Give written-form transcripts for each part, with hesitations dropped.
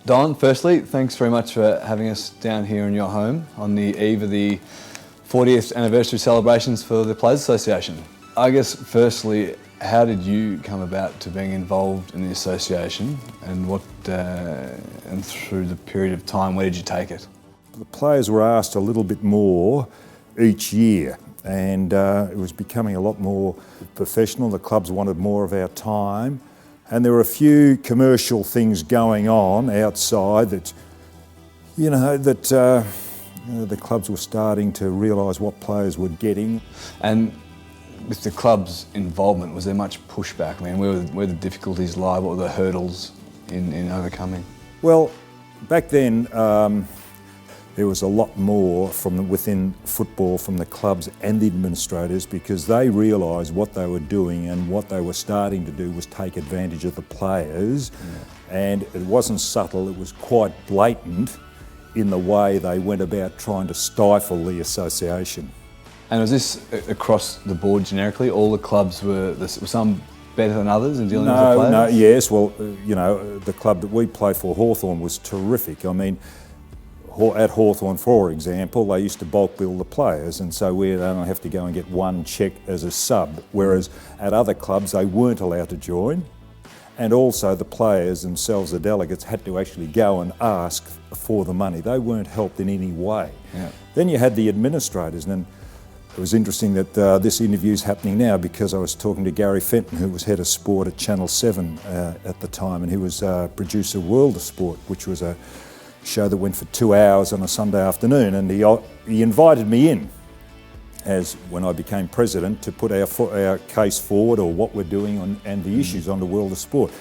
Don, firstly, thanks very much for having us down here in your home on the eve of the 40th anniversary celebrations for the Players Association. I guess, firstly, how did you come about to being involved in the association, and and through the period of time, where did you take it? The players were asked a little bit more each year, and it was becoming a lot more professional. The clubs wanted more of our time, and there were a few commercial things going on outside that, the clubs were starting to realise what players were getting. And with the club's involvement, was there much pushback? I mean, where the difficulties lie, what were the hurdles in overcoming? Well, back then, there was a lot more from within football, from the clubs and the administrators, because they realised what they were doing, and what they were starting to do was take advantage of the players. Yeah. And it wasn't subtle, it was quite blatant in the way they went about trying to stifle the association. And was this across the board generically? All the clubs were some better than others in dealing with the players? No, yes. Well, the club that we play for, Hawthorn, was terrific. I mean, at Hawthorn, for example, they used to bulk bill the players, and so we'd only have to go and get one cheque as a sub, whereas at other clubs they weren't allowed to join. And also the players themselves, the delegates, had to actually go and ask for the money. They weren't helped in any way. Yeah. Then you had the administrators, and it was interesting that this interview's happening now, because I was talking to Gary Fenton, who was head of sport at Channel 7 at the time, and he was producer of World of Sport, which was a show that went for 2 hours on a Sunday afternoon, and he invited me in, as when I became president, to put our case forward, or what we're doing and the issues on the World of Sport.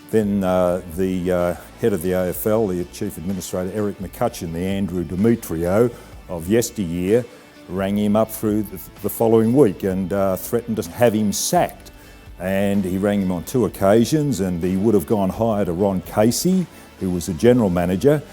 Then the head of the AFL, the chief administrator, Eric McCutcheon, the Andrew Demetrio of yesteryear, rang him up through the following week and threatened to have him sacked. And he rang him on 2 occasions, and he would have gone higher to Ron Casey, who was the general manager,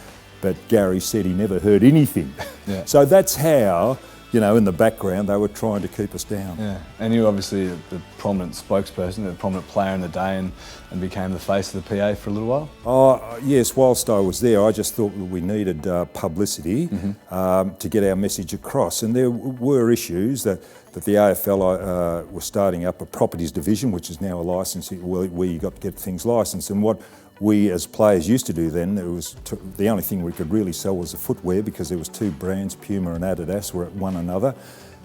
but Gary said he never heard anything. Yeah. So that's how, in the background, they were trying to keep us down. Yeah, and you were obviously the prominent spokesperson, the prominent player in the day, and became the face of the PA for a little while? Oh, yes, whilst I was there, I just thought we needed publicity to get our message across. And there were issues that the AFL was starting up a properties division, which is now a licensing, where you got to get things licensed. And what we as players used to do then, it was the only thing we could really sell was the footwear, because there was 2 brands, Puma and Adidas, were at one another,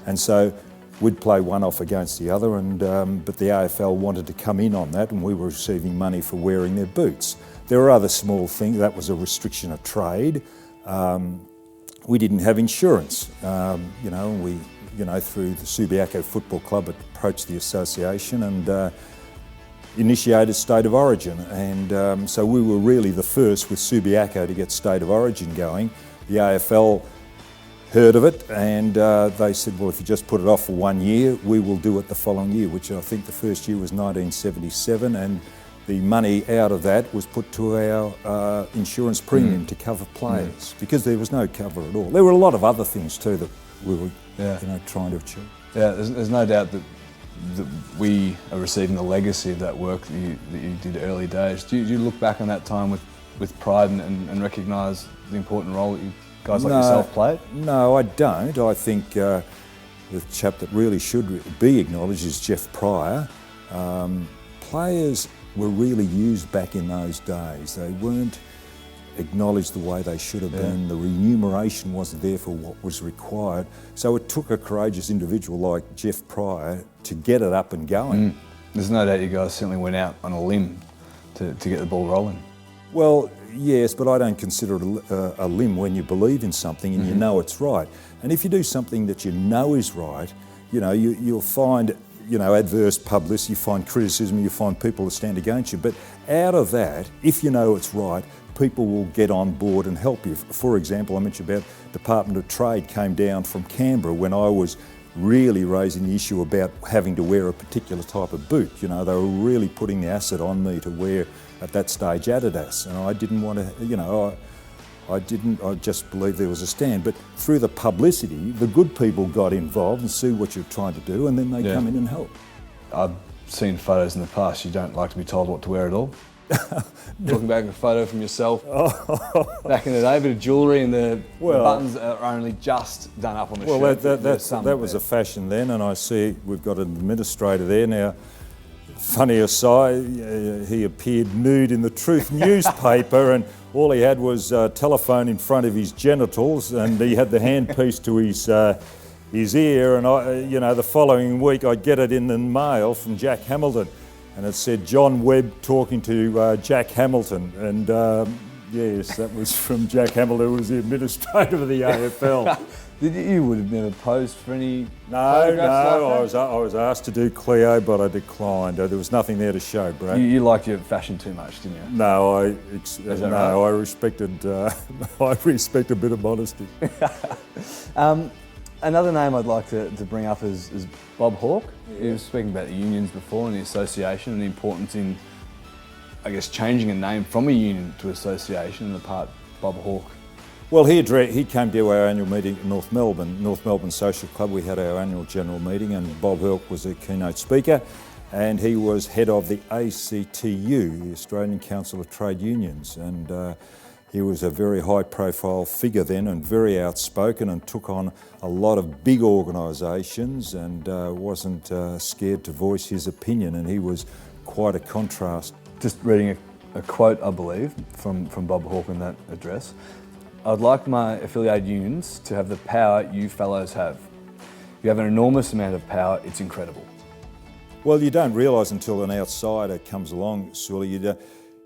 and so we'd play one off against the other. And but the AFL wanted to come in on that, and we were receiving money for wearing their boots. There were other small things. That was a restriction of trade. We didn't have insurance. We through the Subiaco Football Club approached the association and initiated State of Origin, and so we were really the first with Subiaco to get State of Origin going. The AFL heard of it, and they said, well, if you just put it off for 1 year, we will do it the following year, which I think the first year was 1977, and the money out of that was put to our insurance premium to cover players, because there was no cover at all. There were a lot of other things too that we were trying to achieve. Yeah, there's no doubt that we are receiving the legacy of that work that you did early days. Do you look back on that time with pride and recognise the important role that you guys like yourself played? No, I don't. I think the chap that really should be acknowledged is Jeff Pryor. Players were really used back in those days. They weren't acknowledged the way they should have been. The remuneration wasn't there for what was required. So it took a courageous individual like Jeff Pryor to get it up and going. There's no doubt you guys certainly went out on a limb to get the ball rolling. Well, yes, but I don't consider it a limb when you believe in something and you know it's right. And if you do something that you know is right, you'll find adverse publicity, you find criticism, you find people that stand against you. But out of that, if you know it's right, people will get on board and help you. For example, I mentioned about Department of Trade came down from Canberra when I was really raising the issue about having to wear a particular type of boot. They were really putting the acid on me to wear, at that stage, Adidas. And I didn't want to, I just believed there was a stand. But through the publicity, the good people got involved and see what you're trying to do, and then they come in and help. I've seen photos in the past. You don't like to be told what to wear at all? Talking back a photo from yourself back in the day, a bit of jewellery and the buttons are only just done up on the shirt. Well, that was a fashion then, and I see we've got an administrator there now. Funny aside, he appeared nude in the Truth newspaper, and all he had was a telephone in front of his genitals, and he had the handpiece to his ear. And the following week I'd get it in the mail from Jack Hamilton, and it said John Webb talking to Jack Hamilton, and yes, that was from Jack Hamilton, who was the administrator of the AFL. You would have never posed for any No, photographs like I was asked to do Cleo, but I declined. There was nothing there to show, Brad. You liked your fashion too much, didn't you? No, right? I respected a bit of modesty. Another name I'd like to bring up is Bob Hawke. Yeah. You were speaking about the unions before and the association and the importance in, I guess, changing a name from a union to association, and the part Bob Hawke. Well, he came to our annual meeting in North Melbourne Social Club. We had our annual general meeting, and Bob Hawke was the keynote speaker, and he was head of the ACTU, the Australian Council of Trade Unions, and he was a very high-profile figure then, and very outspoken, and took on a lot of big organisations, and wasn't scared to voice his opinion, and he was quite a contrast. Just reading a quote, I believe, from Bob Hawke in that address. I'd like my affiliated unions to have the power you fellows have. You have an enormous amount of power, it's incredible. Well, you don't realise until an outsider comes along, Sully, to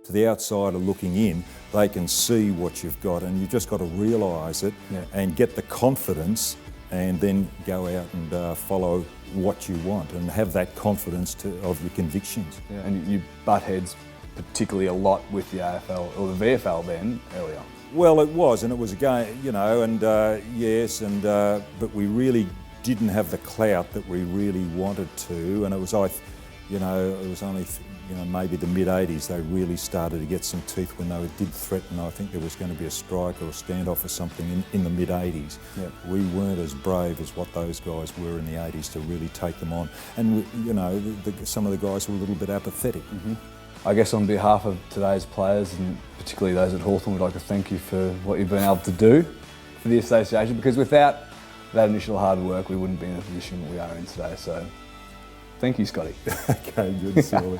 the outsider looking in, they can see what you've got, and you've just got to realise it and get the confidence, and then go out and follow what you want and have that confidence of your convictions. Yeah, and you butt heads particularly a lot with the AFL, or the VFL then, earlier. Well, it was, and it was again, yes, but we really didn't have the clout that we really wanted to, and it was only, maybe the mid-'80s they really started to get some teeth when they did threaten. I think there was going to be a strike or a standoff or something in the mid-'80s. Yeah. We weren't as brave as what those guys were in the 80s to really take them on, and some of the guys were a little bit apathetic. Mm-hmm. I guess on behalf of today's players, and particularly those at Hawthorn, we'd like to thank you for what you've been able to do for the association, because without that initial hard work, we wouldn't be in the position we are in today. So thank you, Scotty. Okay, good, Sully.